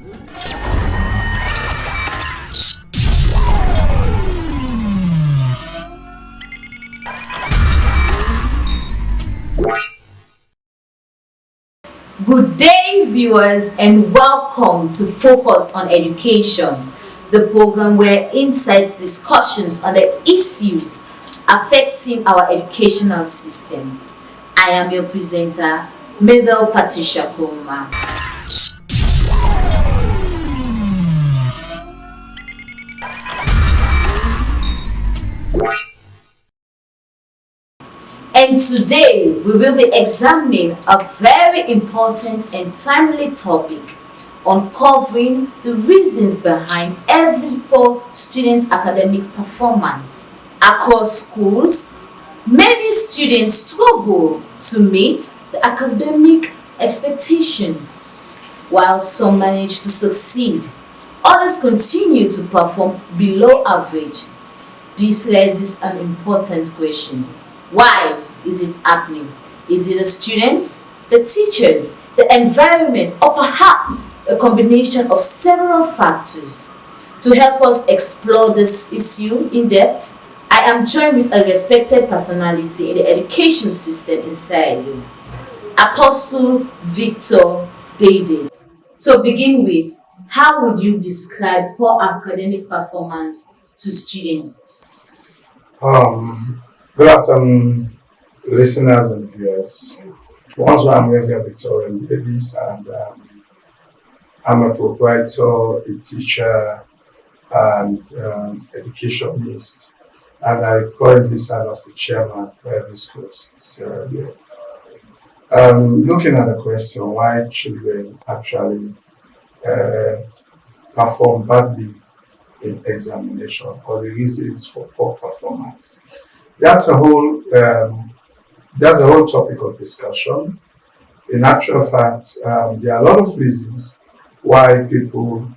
Good day, viewers, and welcome to Focus on Education, the program where insights discussions on the issues affecting our educational system. I am your presenter, Mabel Patricia Kuruma. And today we will be examining a very important and timely topic, uncovering the reasons behind every poor student's academic performance. Across schools, many students struggle to meet the academic expectations. While some manage to succeed, others continue to perform below average. This raises an important question. Why is it happening? Is it the students, the teachers, the environment, or perhaps a combination of several factors? To help us explore this issue in depth, I am joined with a respected personality in the education system in Sierra Leone, Apostle Victor David. To begin with, how would you describe poor academic performance to students? Good afternoon, listeners and viewers. Once again, I'm Reverend Victoria Davis, and I'm a proprietor, a teacher, and educationist, and I currently serve as the chairman of private schools in Sierra Leone. Looking at the question, why children actually perform badly in examination, or the reasons for poor performance. That's a whole topic of discussion. In actual fact, there are a lot of reasons why people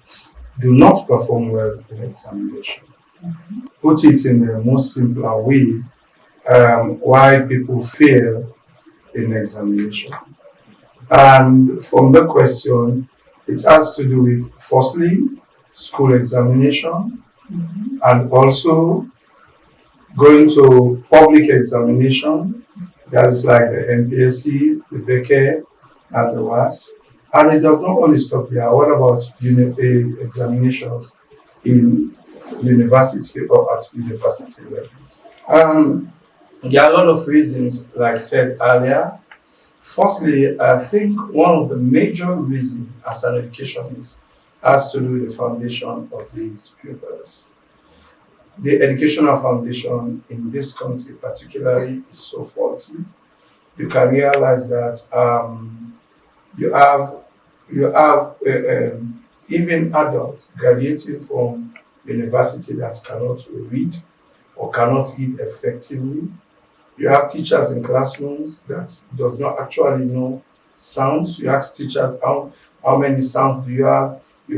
do not perform well in examination. Put it in the most simpler way, why people fail in examination. And from the question, it has to do with, firstly, school examination, and also going to public examination, that is like the NPSC, the BECE, and the WAS. And it does not only stop there. What about examinations in university or at university level? There are a lot of reasons, like I said earlier. Firstly, I think one of the major reasons as an educationist has to do with the foundation of these pupils. The educational foundation in this country particularly is so faulty. You can realize that you have even adults graduating from university that cannot read or cannot read effectively. You have teachers in classrooms that does not actually know sounds. You ask teachers how many sounds do you have. They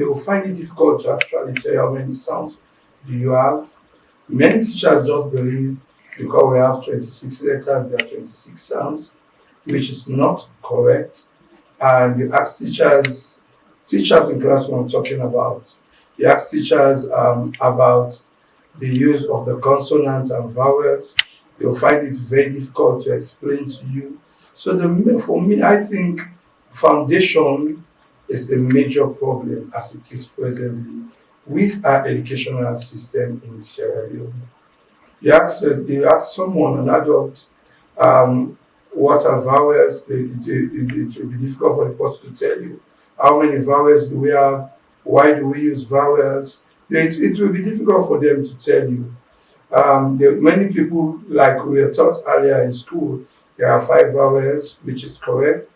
will find it difficult to actually tell you how many sounds do you have. Many teachers just believe because we have 26 letters, there are 26 sounds, which is not correct. And you ask teachers in classroom I'm talking about, you ask teachers about the use of the consonants and vowels. They'll find it very difficult to explain to you. So for me, I think foundation is the major problem as it is presently with our educational system in Sierra Leone. You ask someone, an adult, what are vowels, it will be difficult for the person to tell you. How many vowels do we have? Why do we use vowels? It will be difficult for them to tell you. Many people, like we were taught earlier in school, there are 5 vowels, which is correct.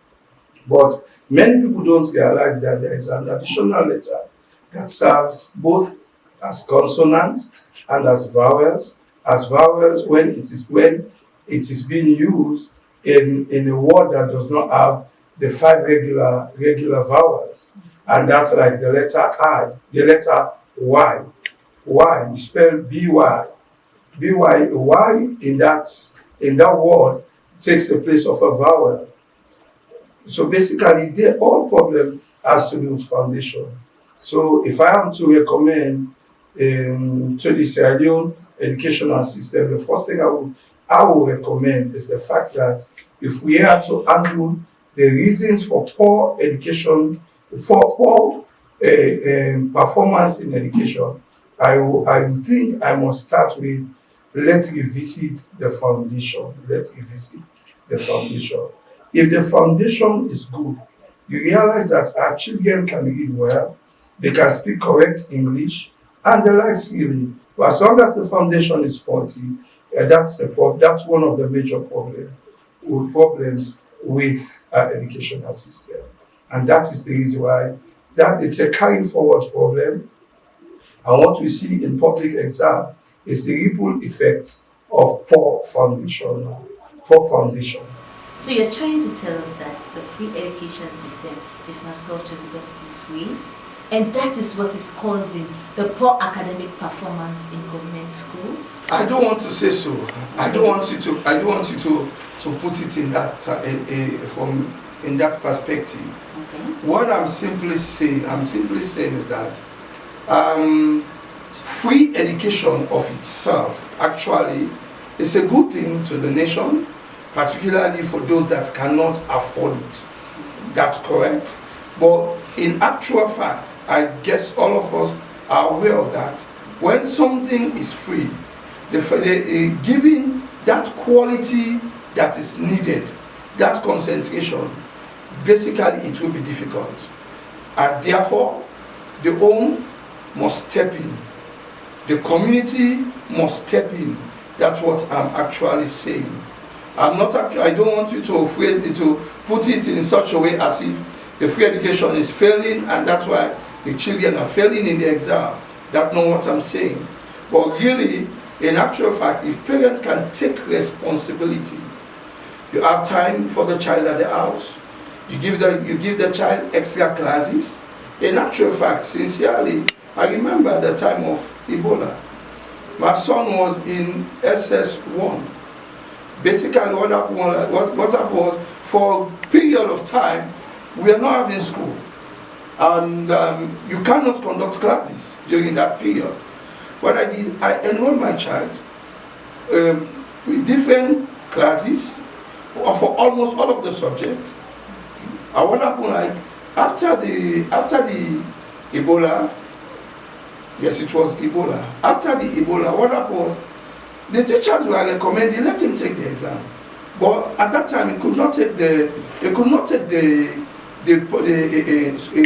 But many people don't realize that there is an additional letter that serves both as consonant and as vowels. As vowels when it is being used in a word that does not have the 5 regular vowels. And that's like the letter I, the letter Y. Y, you spell B-Y. B-Y, Y in that word takes the place of a vowel. So basically, all problem has to do with foundation. So if I am to recommend to the Sierra Leone educational system, the first thing I will recommend is the fact that if we are to handle the reasons for poor education, for poor performance in education, I think I must start with, let's revisit the foundation. Let's revisit the foundation. If the foundation is good, you realize that our children can read well, they can speak correct English, and they like skilling. But as long as the foundation is faulty, that's one of the major problems with our educational system. And that is the reason why that it's a carry forward problem. And what we see in public exam is the ripple effect of poor foundation. Poor foundation. So you're trying to tell us that the free education system is not structured because it is free, and that is what is causing the poor academic performance in government schools? I don't want to say so. I don't want you to. I don't want you to put it in that from in that perspective. Okay. What I'm simply saying is that free education of itself actually is a good thing to the nation, particularly for those that cannot afford it. That's correct. But in actual fact, I guess all of us are aware of that. When something is free, giving that quality that is needed, that concentration, basically it will be difficult. And therefore, the home must step in. The community must step in. That's what I'm actually saying. I don't want you to phrase it, to put it in such a way as if the free education is failing and that's why the children are failing in the exam. That's not what I'm saying. But really, in actual fact, if parents can take responsibility, you have time for the child at the house, you give the child extra classes. In actual fact, sincerely, I remember the time of Ebola. My son was in SS1. Basically, what happened was, for a period of time, we are not having school. And you cannot conduct classes during that period. What I did, I enrolled my child with different classes for almost all of the subjects. And what happened, like, after the Ebola, yes, it was Ebola. After the Ebola, what happened was, the teachers were recommending let him take the exam, but at that time he could not take the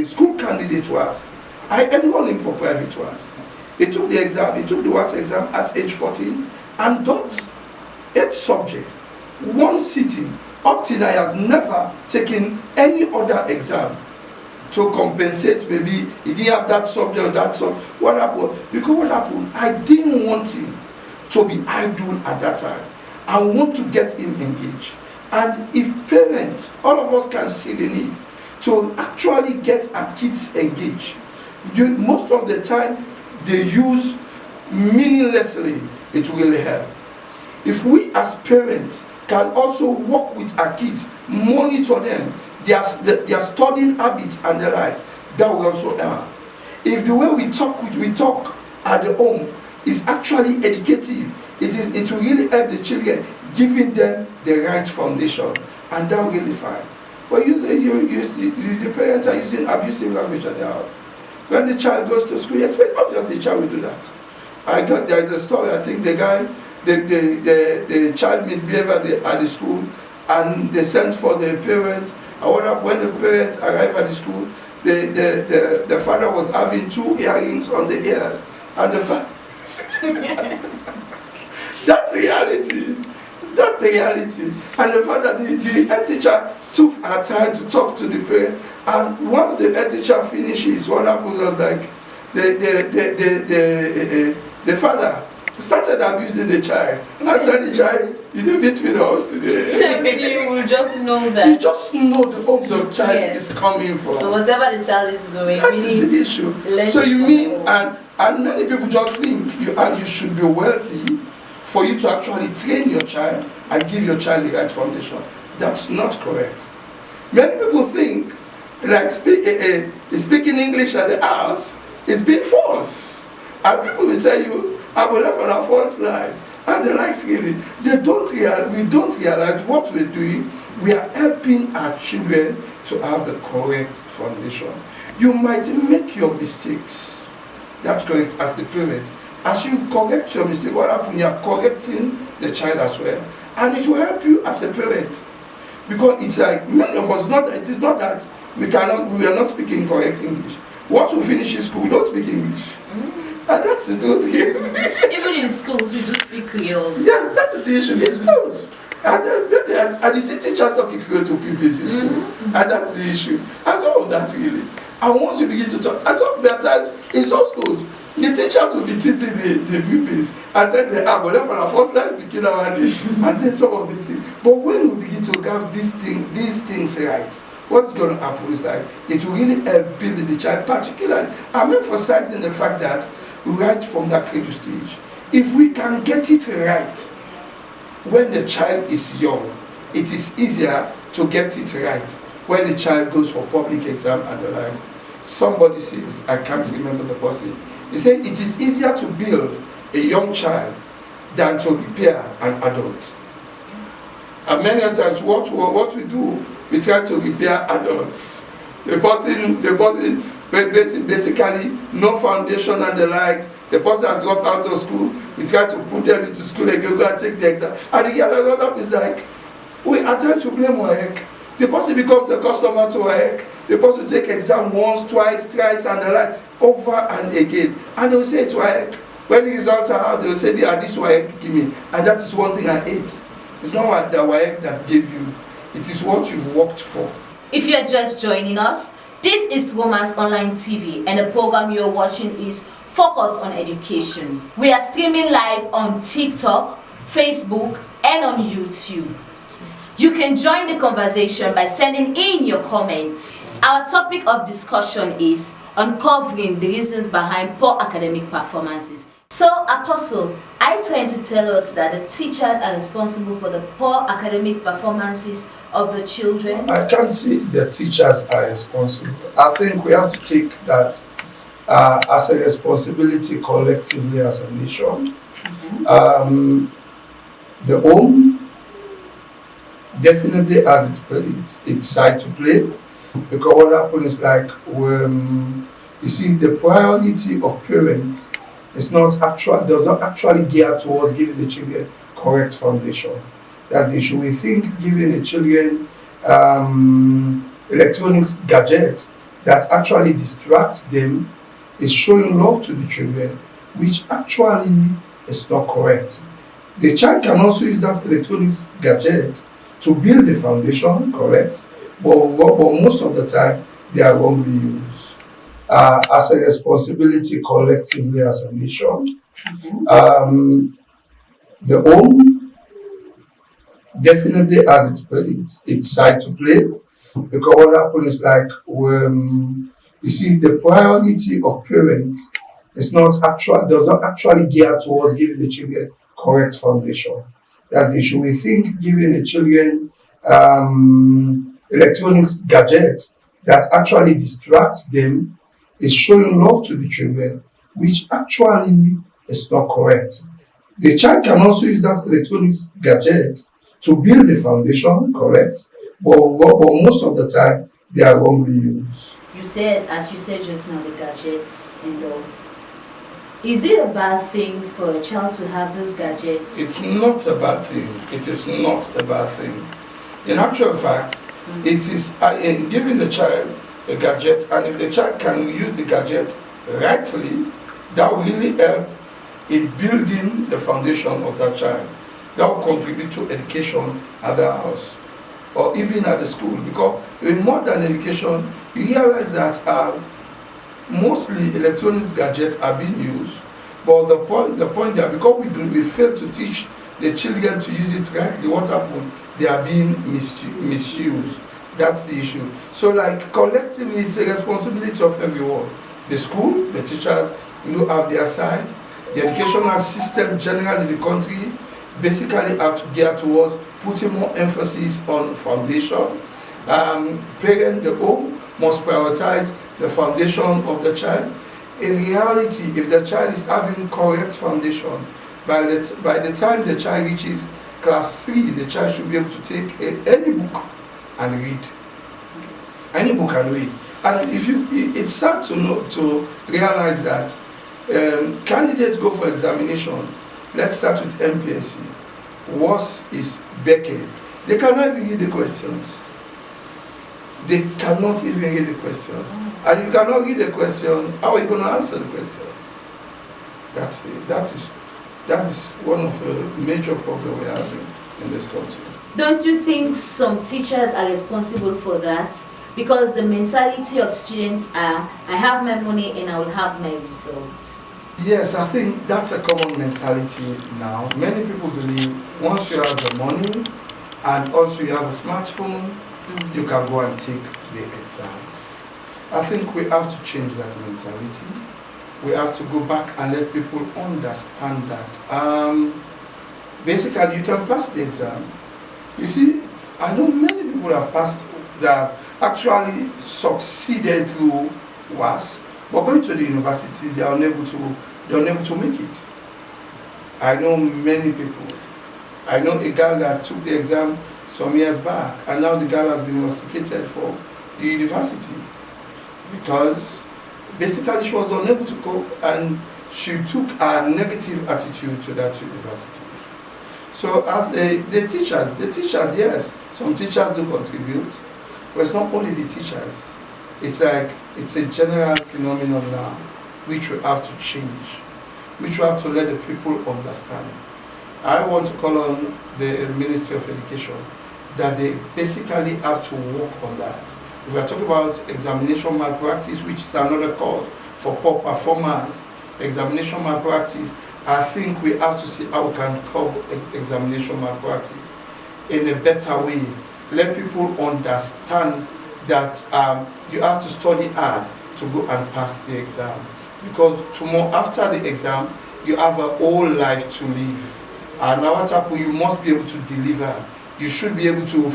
school candidate was. I enrolled him for private was. He took the exam. He took the WAS exam at age 14 and got 8 subjects, one sitting. Up till now, he has never taken any other exam to compensate. Maybe he didn't have that subject or that subject. What happened? Because what happened? I didn't want him to be idle at that time. I want to get him engaged. And if parents, all of us can see the need to actually get our kids engaged, most of the time they use meaninglessly, it will help. If we as parents can also work with our kids, monitor them, their studying habits and the like, that will also help. If the way we talk at the home is actually educative, it will really help the children, giving them the right foundation, and that will really fine. But the parents are using abusive language at their house. When the child goes to school, you expect obviously the child will do that. There is a story, I think the child misbehaved at the school, and they sent for the parents. And when the parents arrived at the school, the father was having 2 earrings on the ears, and the father that's reality. That's the reality. And the fact that the head teacher took her time to talk to the parent, and once the head teacher finishes, what happened was like the father started abusing the child. And tell the child, you didn't beat me in the house today. You will just know that. You just know the hope the child is coming from. So whatever the child is doing, that is the issue. So you mean, and many people just think you should be wealthy for you to actually train your child and give your child the right foundation. That's not correct. Many people like speaking English at the house is being false. And people will tell you, I will live on a false life. And the likes really, we don't realize what we're doing. We are helping our children to have the correct foundation. You might make your mistakes. That's correct as the parent. As you correct your mistake, what happens? You are correcting the child as well. And it will help you as a parent. Because it's like many of us, it is not that we are not speaking correct English. Once we finish in school, we don't speak English. And that's the truth here. Even in schools, we do speak Creoles. Yes, that is the issue in schools. And you see teachers talking Creole to pupils in school. And that's the issue. And some of that really. And once you begin to talk, and some times in some schools, the teachers will be teasing the pupils and tell them, but then for our first life, begin our day, and then some of these things. But when we begin to have these things right, what's going to happen is that it will really help build the child. Particularly, I'm emphasizing the fact that right from that cradle stage, if we can get it right when the child is young, it is easier to get it right when the child goes for public exam and the likes. Somebody says, I can't remember the person, he said it is easier to build a young child than to repair an adult. And many times what we do, we try to repair adults. The person basically no foundation and the likes. The person has dropped out of school. We try to put them into school again, go and take the exam. And the other up is like, we are trying to blame WAEC. The person becomes a customer to WAEC. The person will take exam once, twice, thrice, and the like, over and again. And they will say to WAEC, when the results are out, they will say, this WAEC give me. And that is one thing I hate. It's not the WAEC that gave you. It is what you've worked for. If you are just joining us, this is Woman's Online TV, and the program you're watching is Focus on Education. We are streaming live on TikTok, Facebook, and on YouTube. You can join the conversation by sending in your comments. Our topic of discussion is uncovering the reasons behind poor academic performances. So, Apostle, are you trying to tell us that the teachers are responsible for the poor academic performances of the children? I can't say the teachers are responsible. I think we have to take that as a responsibility collectively as a nation. The home definitely has its side to play, because what happens is like you see the priority of parents does not actually gear towards giving the children correct foundation. That's the issue. We think giving the children electronics gadgets that actually distracts them is showing love to the children, which actually is not correct. The child can also use that electronics gadget to build the foundation, correct, but most of the time they are wrongly used. As a responsibility collectively as a nation, the home definitely has its side to play, because what happens is like you see the priority of parents does not actually gear towards giving the children correct foundation. That's the issue. We think giving the children electronics gadgets that actually distracts them is showing love to the children, which actually is not correct. The child can also use that electronics gadget to build the foundation, correct, but most of the time they are wrongly used. As you said just now, the gadgets and all. Is it a bad thing for a child to have those gadgets? It's not a bad thing. It is not a bad thing. In actual fact, it is giving the child a gadget, and if the child can use the gadget rightly, that will really help in building the foundation of that child. That will contribute to education at the house or even at the school. Because in modern education, you realize that mostly electronics gadgets are being used, but the point there, because we fail to teach the children to use it rightly, what happened? They are being misused. That's the issue. So like collectively, it's a responsibility of everyone. The school, the teachers, have their side. The educational system generally in the country basically have to gear towards putting more emphasis on foundation. Parents, the home must prioritize the foundation of the child. In reality, if the child is having correct foundation, by the time the child reaches class 3, the child should be able to take any book and read. Any book and read. And it's sad to realize that candidates go for examination. Let's start with MPSC. WASS is Beckett. They cannot even read the questions. They cannot even read the questions. And if you cannot read the question, how are you going to answer the question? That is one of the major problems we're having in this country. Don't you think some teachers are responsible for that? Because the mentality of students are, I have my money and I will have my results. Yes, I think that's a common mentality now. Many people believe once you have the money and also you have a smartphone, you can go and take the exam. I think we have to change that mentality. We have to go back and let people understand that. Basically, you can pass the exam. You see, I know many people have passed, that have actually succeeded through WASS, but going to the university, they are unable to make it. I know many people. I know a girl that took the exam some years back, and now the girl has been rusticated for the university because basically she was unable to cope and she took a negative attitude to that university. So the teachers, yes, some teachers do contribute, but it's not only the teachers. It's a general phenomenon now, which we have to change, which we have to let the people understand. I want to call on the Ministry of Education that they basically have to work on that. If we are talking about examination malpractice, which is another cause for poor performance, examination malpractice, I think we have to see how we can curb examination malpractice in a better way. Let people understand that you have to study hard to go and pass the exam. Because tomorrow, after the exam, you have a whole life to live. And now what happens, you must be able to deliver. You should be able to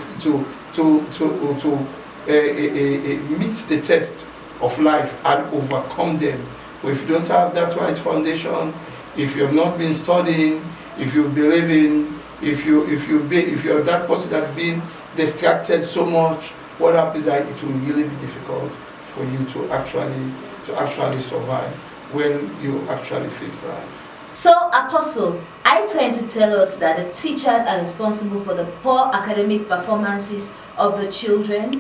meet the test of life and overcome them. But if you don't have that right foundation, if you have not been studying, if you believe in, if you're that person that's been distracted so much, what happens is that it will really be difficult for you to actually survive when you actually face life. So, Apostle, are you trying to tell us that the teachers are responsible for the poor academic performances of the children?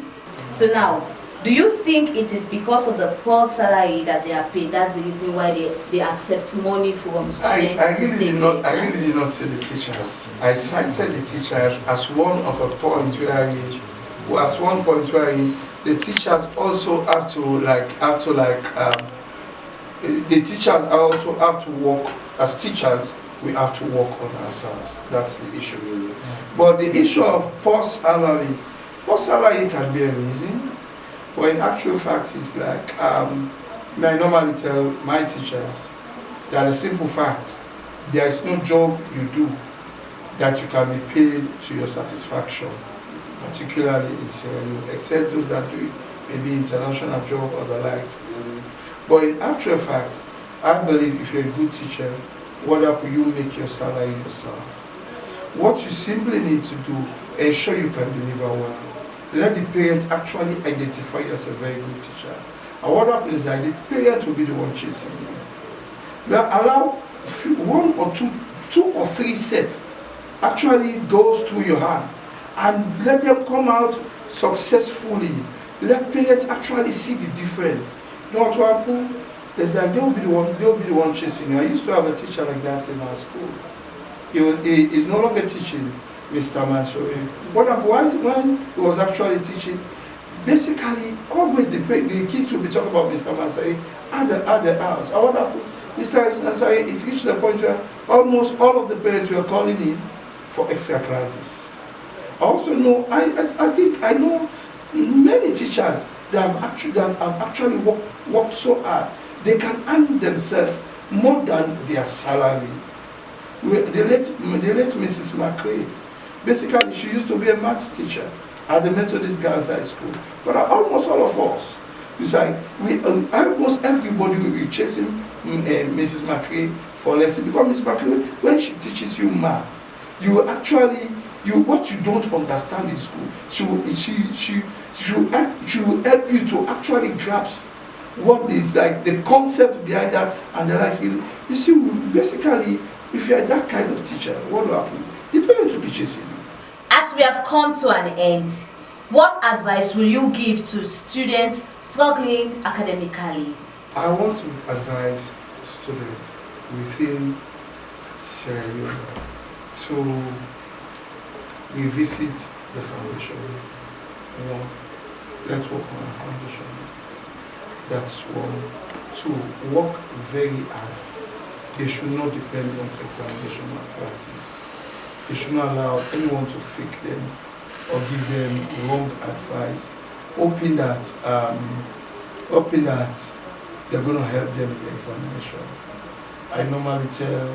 So now, do you think it is because of the poor salary that they are paid? That's the reason why they accept money from students to take the exams? I really did not say the teachers. I cited the teachers as one of a point where the teachers also have to the teachers also have to work. As teachers, we have to work on ourselves. That's the issue really. But the issue of poor salary can be a reason. But in actual fact, it's like, I normally tell my teachers that a simple fact, there is no job you do that you can be paid to your satisfaction, particularly in Sierra Leone, except those that do maybe international job or the likes. But in actual fact, I believe if you're a good teacher, what happens, you make your salary yourself. What you simply need to do, ensure you can deliver well. Let the parents actually identify you as a very good teacher. And what happens is that the parents will be the one chasing you. Now allow one or two or three sets actually goes through your hand and let them come out successfully. Let parents actually see the difference. You know what will happen? Is that they'll be the one chasing you. I used to have a teacher like that in our school. He is no longer teaching, Mr. Mansouri. What happened when he was actually teaching? Basically, always the kids will be talking about Mr. Mansouri at the house. And what happened? Mr. Mansouri, it reached the point where almost all of the parents were calling him for extra classes. I also know, I think I know many teachers that have actually worked so hard. They can earn themselves more than their salary. The late Mrs. McRae, basically she used to be a maths teacher at the Methodist Girls High School. But almost all of us, It's like almost everybody will be chasing Mrs. McRae for lesson, because Mrs. McRae, when she teaches you math, you actually what you don't understand in school, she will help you to actually grasp what is like the concept behind that and the like. You see, basically, if you are that kind of teacher, what will happen? The parents will be chasing you. As we have come to an end, what advice will you give to students struggling academically? I want to advise students within Sierra Leone to revisit the foundation. One, let's work on our foundation. That's one. Two, work very hard. They should not depend on examination malpractice. They should not allow anyone to fake them or give them wrong advice, hoping that they're going to help them in the examination. I normally tell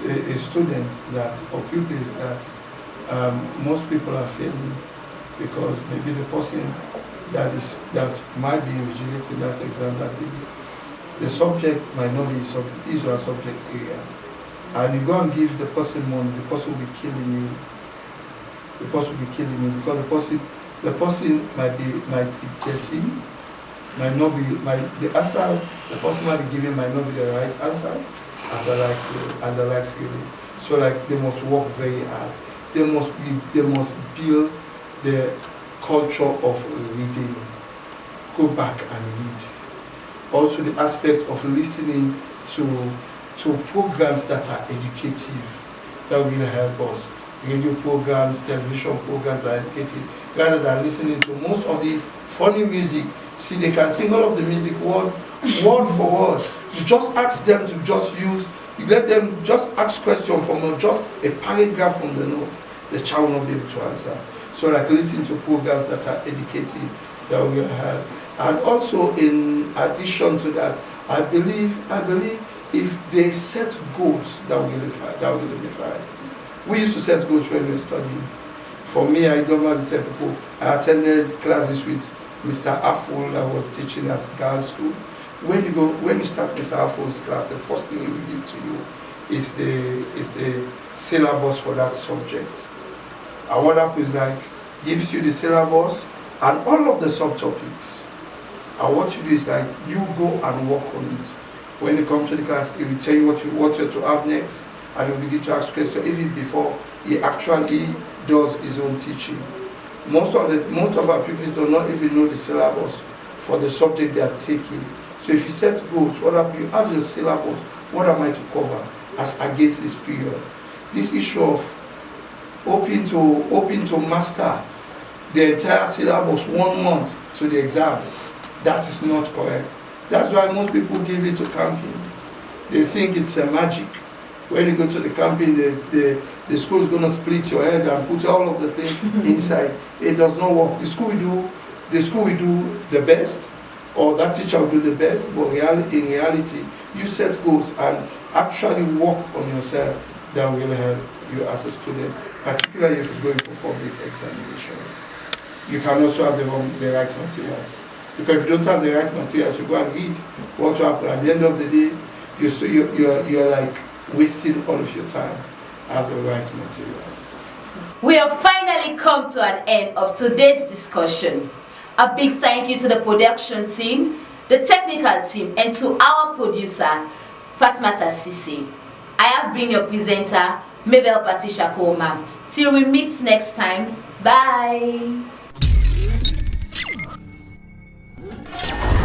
a student that, or pupils that most people are failing because maybe the person that might be invigilating that exam that the subject might not be his or her subject area. And you go and give the person money, the person will be killing you. The person will be killing you because the person might be guessing, might not be the answer the person might be giving might not be the right answers and the likes really. So like they must work very hard. They must build the culture of reading. Go back and read. Also the aspect of listening to programs that are educative, that will help us. Radio programs, television programs that are educative, rather than listening to most of these funny music. See, they can sing all of the music word for word. You just ask them to just use, you let them just ask questions from just a paragraph from the note. The child will not be able to answer. So like listen to programs that are educative, that will help. And also in addition to that, I believe if they set goals, that will unify. We used to set goals when we were studying. For me, I normally tell people, I attended classes with Mr. Aful that was teaching at girls' school. When you start Mr. Aful's class, the first thing he will give to you is the syllabus for that subject. And what happens is like gives you the syllabus and all of the subtopics. And what you do is like you go and work on it. When you come to the class, he will tell you what you're to have next, and you'll begin to ask questions even before he actually does his own teaching. Most of our pupils do not even know the syllabus for the subject they are taking. So if you set goals, what happens? You have your syllabus. What am I to cover as against this period? This issue of hoping to master the entire syllabus 1 month to the exam, that is not correct. That's why most people give it to camping. They think it's a magic. When you go to the camping, the school is going to split your head and put all of the things inside. It does not work. The school will do the best, or that teacher will do the best, but in reality, you set goals and actually work on yourself. That will help you as a student, particularly if you're going for public examination. You can also have the right materials. Because if you don't have the right materials, you go and read what will happen. At the end of the day, you're like wasting all of your time. Have the right materials. We have finally come to an end of today's discussion. A big thank you to the production team, the technical team, and to our producer, Fatmata Sisi. I have been your presenter, Mabel Patricia Koma. Till we meet next time, bye.